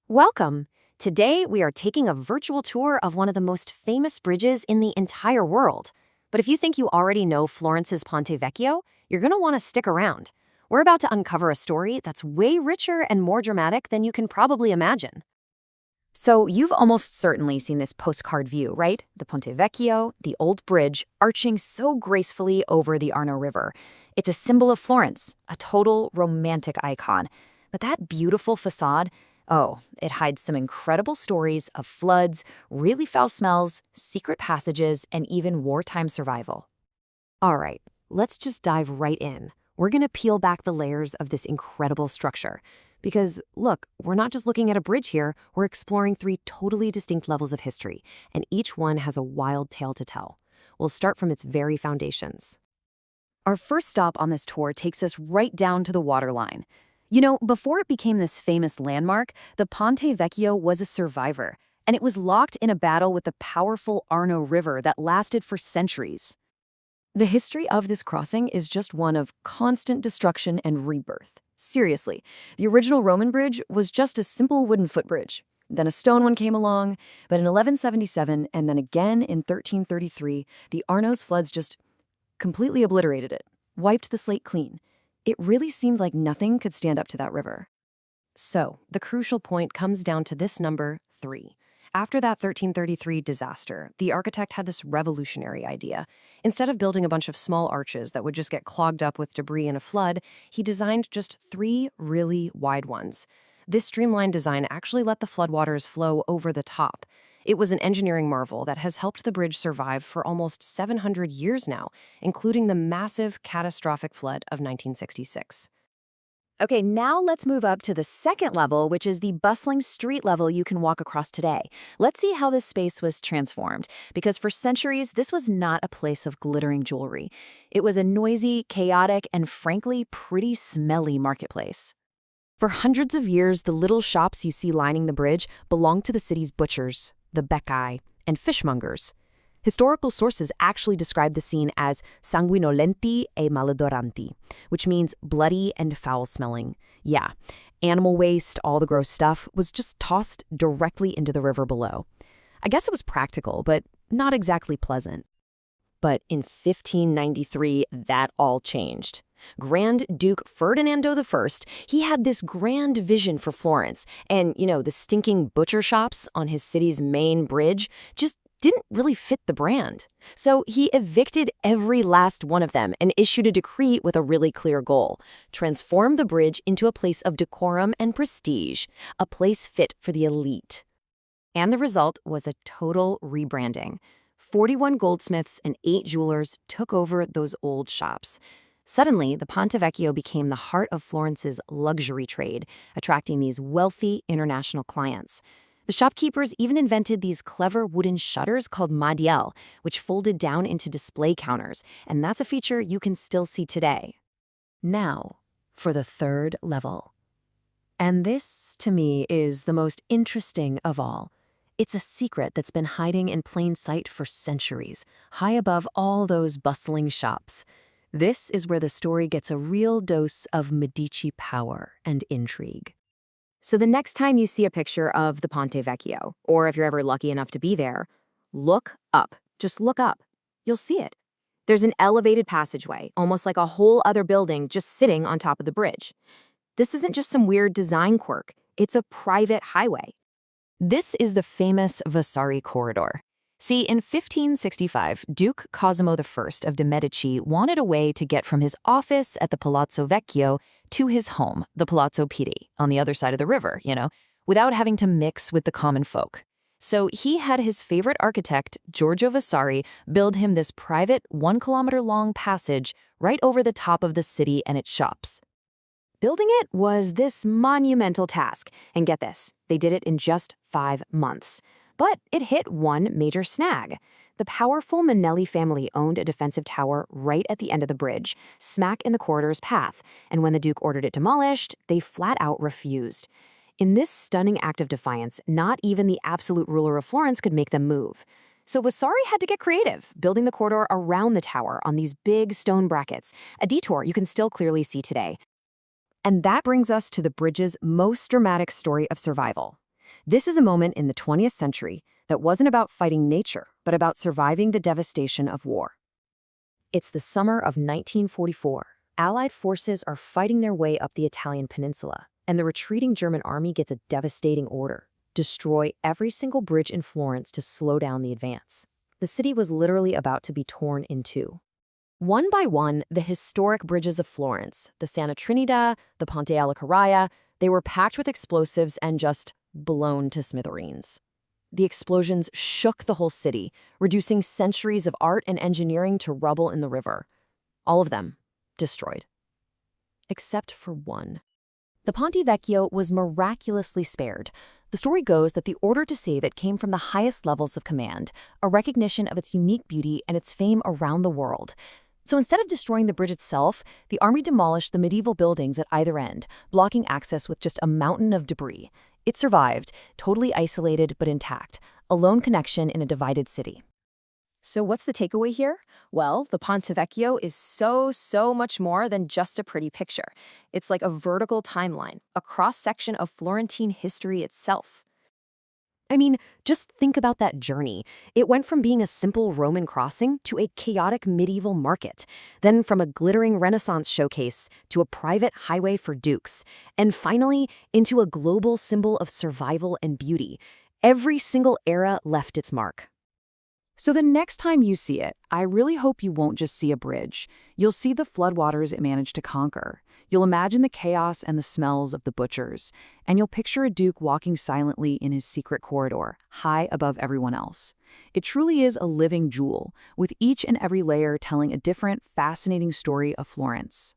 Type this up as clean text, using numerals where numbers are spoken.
Welcome! Today we are taking a virtual tour of one of the most famous bridges in the entire world. But if you think you already know Florence's Ponte Vecchio, you're going to want to stick around. We're about to uncover a story that's way richer and more dramatic than you can probably imagine. So you've almost certainly seen this postcard view, right? The Ponte Vecchio, the old bridge, arching so gracefully over the Arno River. It's a symbol of Florence, a total romantic icon. But that beautiful facade, oh, it hides some incredible stories of floods, really foul smells, secret passages, and even wartime survival. All right, let's just dive right in. We're going to peel back the layers of this incredible structure. Because, look, we're not just looking at a bridge here, we're exploring three totally distinct levels of history, and each one has a wild tale to tell. We'll start from its very foundations. Our first stop on this tour takes us right down to the waterline. You know, before it became this famous landmark, the Ponte Vecchio was a survivor, and it was locked in a battle with the powerful Arno River that lasted for centuries. The history of this crossing is just one of constant destruction and rebirth. Seriously, the original Roman bridge was just a simple wooden footbridge. Then a stone one came along, but in 1177 and then again in 1333, the Arno's floods just completely obliterated it, wiped the slate clean. It really seemed like nothing could stand up to that river. So, the crucial point comes down to this number 3. After that 1333 disaster, the architect had this revolutionary idea. Instead of building a bunch of small arches that would just get clogged up with debris in a flood, he designed just 3 really wide ones. This streamlined design actually let the floodwaters flow over the top. It was an engineering marvel that has helped the bridge survive for almost 700 years now, including the massive, catastrophic flood of 1966. Okay, now let's move up to the second level, which is the bustling street level you can walk across today. Let's see how this space was transformed, because for centuries, this was not a place of glittering jewelry. It was a noisy, chaotic, and frankly, pretty smelly marketplace. For hundreds of years, the little shops you see lining the bridge belonged to the city's butchers, the Becchi, and fishmongers. Historical sources actually describe the scene as sanguinolenti e maledoranti, which means bloody and foul-smelling. Yeah, animal waste, all the gross stuff, was just tossed directly into the river below. I guess it was practical, but not exactly pleasant. But in 1593, that all changed. Grand Duke Ferdinando I, he had this grand vision for Florence, and, the stinking butcher shops on his city's main bridge just didn't really fit the brand. So he evicted every last one of them and issued a decree with a really clear goal: transform the bridge into a place of decorum and prestige, a place fit for the elite. And the result was a total rebranding. 41 goldsmiths and 8 jewelers took over those old shops. Suddenly, the Ponte Vecchio became the heart of Florence's luxury trade, attracting these wealthy international clients. The shopkeepers even invented these clever wooden shutters called madiel, which folded down into display counters, and that's a feature you can still see today. Now, for the third level. And this, to me, is the most interesting of all. It's a secret that's been hiding in plain sight for centuries, high above all those bustling shops. This is where the story gets a real dose of Medici power and intrigue. So the next time you see a picture of the Ponte Vecchio, or if you're ever lucky enough to be there, look up. Just look up. You'll see it. There's an elevated passageway, almost like a whole other building just sitting on top of the bridge. This isn't just some weird design quirk. It's a private highway. This is the famous Vasari corridor. See, in 1565, Duke Cosimo I of de' Medici wanted a way to get from his office at the Palazzo Vecchio to his home, the Palazzo Pitti, on the other side of the river, without having to mix with the common folk. So he had his favorite architect, Giorgio Vasari, build him this private 1-kilometer-long passage right over the top of the city and its shops. Building it was this monumental task, and get this, they did it in just 5 months. But it hit one major snag. The powerful Manelli family owned a defensive tower right at the end of the bridge, smack in the corridor's path, and when the Duke ordered it demolished, they flat out refused. In this stunning act of defiance, not even the absolute ruler of Florence could make them move. So Vasari had to get creative, building the corridor around the tower on these big stone brackets, a detour you can still clearly see today. And that brings us to the bridge's most dramatic story of survival. This is a moment in the 20th century that wasn't about fighting nature, but about surviving the devastation of war. It's the summer of 1944. Allied forces are fighting their way up the Italian peninsula, and the retreating German army gets a devastating order: destroy every single bridge in Florence to slow down the advance. The city was literally about to be torn in two. One by one, the historic bridges of Florence, the Santa Trinita, the Ponte alla Carraia, they were packed with explosives and just blown to smithereens. The explosions shook the whole city, reducing centuries of art and engineering to rubble in the river. All of them destroyed. Except for one. The Ponte Vecchio was miraculously spared. The story goes that the order to save it came from the highest levels of command, a recognition of its unique beauty and its fame around the world. So instead of destroying the bridge itself, the army demolished the medieval buildings at either end, blocking access with just a mountain of debris. It survived, totally isolated but intact, a lone connection in a divided city. So what's the takeaway here? Well, the Ponte Vecchio is so much more than just a pretty picture. It's like a vertical timeline, a cross-section of Florentine history itself. I mean, just think about that journey. It went from being a simple Roman crossing to a chaotic medieval market, then from a glittering Renaissance showcase to a private highway for dukes, and finally into a global symbol of survival and beauty. Every single era left its mark. So the next time you see it, I really hope you won't just see a bridge. You'll see the floodwaters it managed to conquer. You'll imagine the chaos and the smells of the butchers. And you'll picture a duke walking silently in his secret corridor, high above everyone else. It truly is a living jewel, with each and every layer telling a different, fascinating story of Florence.